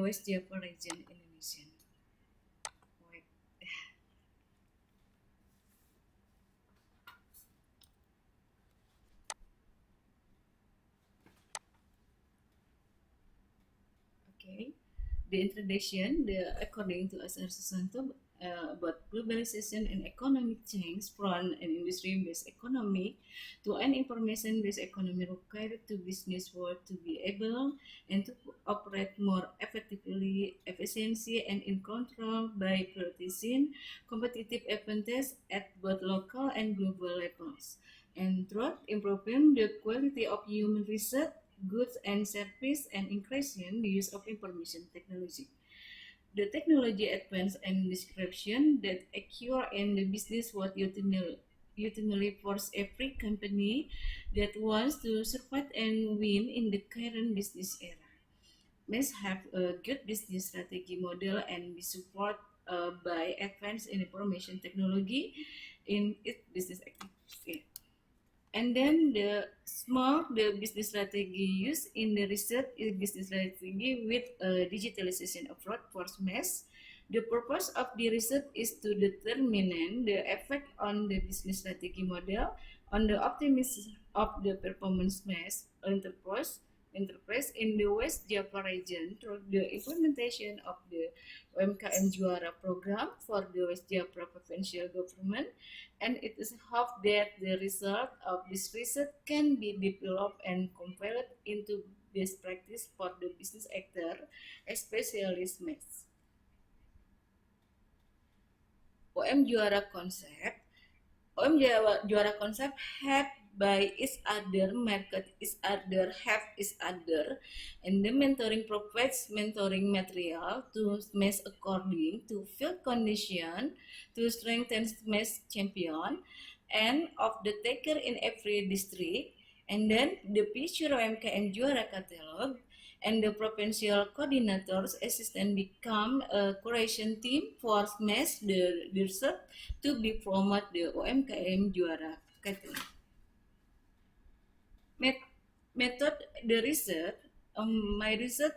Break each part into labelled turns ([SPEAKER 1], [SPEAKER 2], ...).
[SPEAKER 1] West Java region Indonesia. Wait. Okay. The introduction, according to Asar Susanto, about globalization and economic change from an industry-based economy to an information-based economy required to business world to be able and to operate more effectively, efficiency, and in control by prioritizing competitive advantage at both local and global levels, and through improving the quality of human research, goods and service, and increasing the use of information technology. The technology advance and description that occur in the business world ultimately force every company that wants to survive and win in the current business era must have a good business strategy model and be supported by advanced information technology in its business activity. And then the business strategy used in the research is business strategy with digitalization approach for mass. The purpose of the research is to determine the effect on the business strategy model on the optimism of the performance mass enterprise in the West Java region through the implementation of the UMKM Juara program for the West Java provincial government, and it is hoped that the result of this research can be developed and compiled into best practice for the business actor, especially SMEs. OM Juara concept Juara concept have by each other, market each other, have each other, and the mentoring provides mentoring material to SMEs according to field condition to strengthen SMEs champion and of the taker in every district, and then the future UMKM Juara catalog and the provincial coordinators assistant become a curation team for SMEs the research to be promote the UMKM Juara catalog. Method the research, my research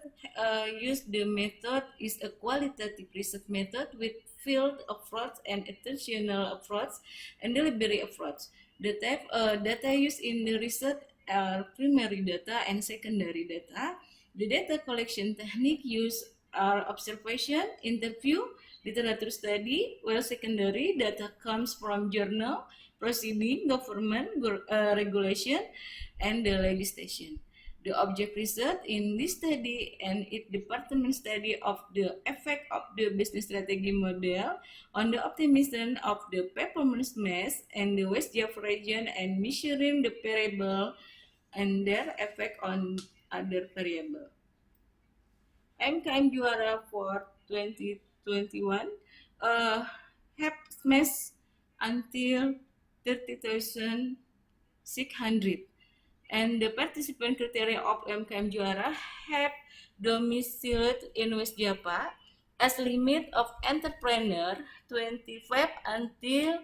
[SPEAKER 1] use the method is a qualitative research method with field approach and attentional approach and delivery approach. The type data used in the research are primary data and secondary data. The data collection technique used are observation, interview, literature study, while secondary data comes from journal, proceeding, government regulation, and the legislation. The object research in this study and its department study of the effect of the business strategy model on the optimism of the performance mass and the West Java region and measuring the variable and their effect on other variable. MKM Juara for 2021 have smashed until 30,600, and the participant criteria of MKM Juara have domiciled in West Java as limit of entrepreneur 25 until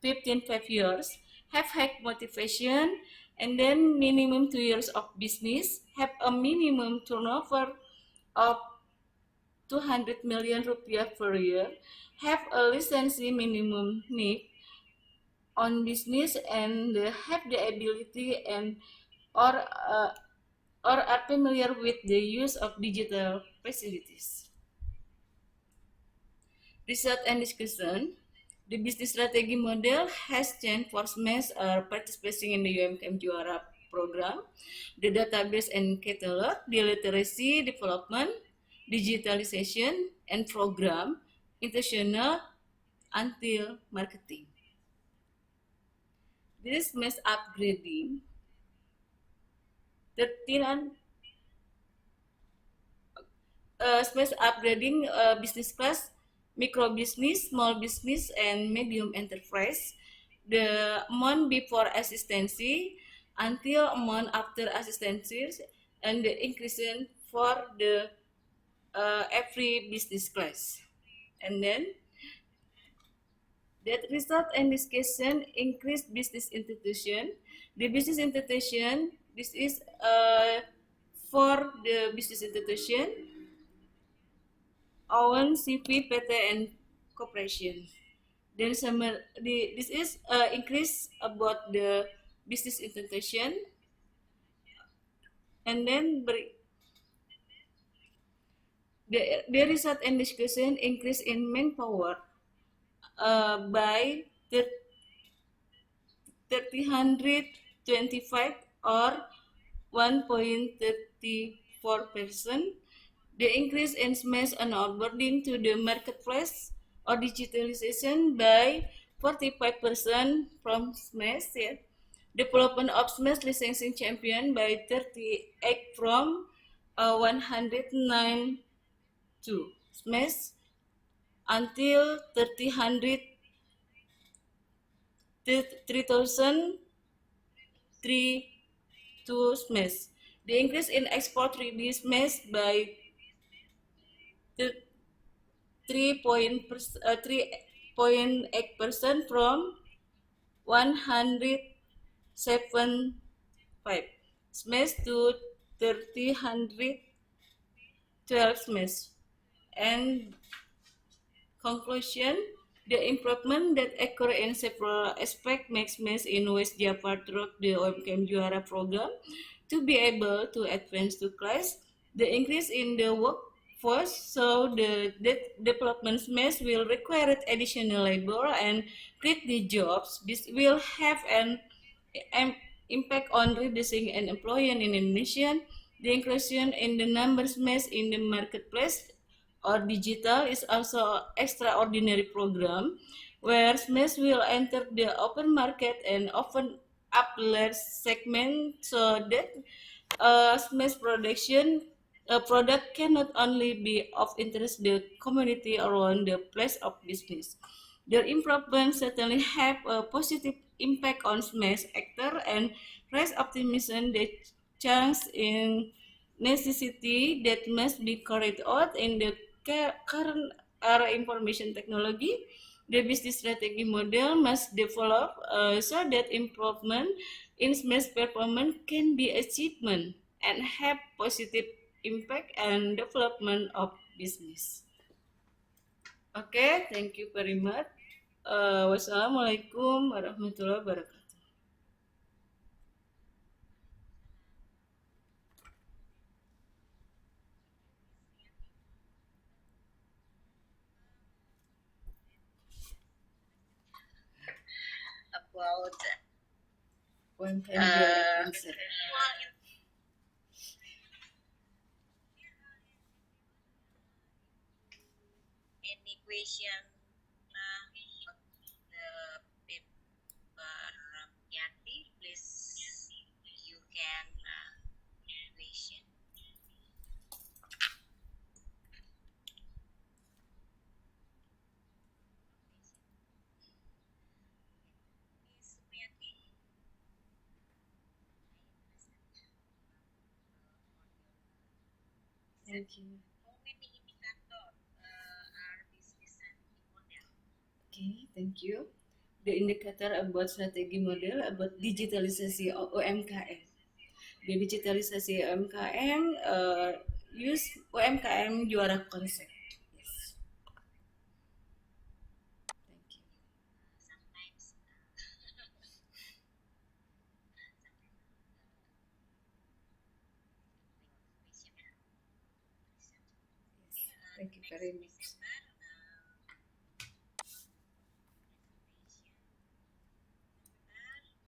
[SPEAKER 1] 15 years, have high motivation, and then minimum 2 years of business, have a minimum turnover of 200 million rupiah per year, have a licensee minimum need on business, and have the ability and or uh, or are familiar with the use of digital facilities. Research and discussion. The business strategy model has changed for SMEs participating in the UMKM Juara program, the database and catalog, the literacy development, digitalization, and program, international until marketing. This means upgrading 13 space upgrading business class, micro business, small business, and medium enterprise. The amount before assistancy until amount after assistancy, and the increasing for the every business class. And then that result and discussion increase business institution. The business institution, this is for the business institution own CV, PT, and Corporation. Then this is increase about the business intention, and then the result and discussion increase in manpower by 325 or 1.34%. The increase in SMEs and onboarding to the marketplace or digitalization by 45% from SMEs. Yeah. Development of SMEs licensing champion by 38 from 109 to SMEs until 3,003 to SMEs. The increase in export reduced SMEs by 3.8% from 175 SMEs to 312 SMEs. And conclusion, the improvement that occur in several aspects makes MES in West Java through the UMKM Juara program to be able to advance to class. The increase in the workforce, so the development MES will require additional labor and create the jobs. This will have an impact on reducing unemployment in Indonesia. The inclusion in the numbers MES in the marketplace or digital is also extraordinary program where SMEs will enter the open market and open up large segment so that SMEs product can not only be of interest the community around the place of business. Their improvement certainly have a positive impact on SMEs actor and raise optimism that chance in necessity that must be carried out in the current era information technology. The business strategy model must develop so that improvement in business performance can be achievement and have positive impact and development of business. Okay, thank you very much. Wassalamualaikum warahmatullahi wabarakatuh.
[SPEAKER 2] About
[SPEAKER 1] UMKM Juara Konser.
[SPEAKER 2] any question the paper Yati, please you can question. Miss Supriyati,
[SPEAKER 1] Thank you.
[SPEAKER 2] how many indicator are this strategy model?
[SPEAKER 1] Okay, thank you. The indicator about strategi model about digitalisasi UMKM. The digitalisasi UMKM use UMKM Juara Konsep. Yes. Thank you.
[SPEAKER 2] Sometimes
[SPEAKER 1] Yes. Thank you very much.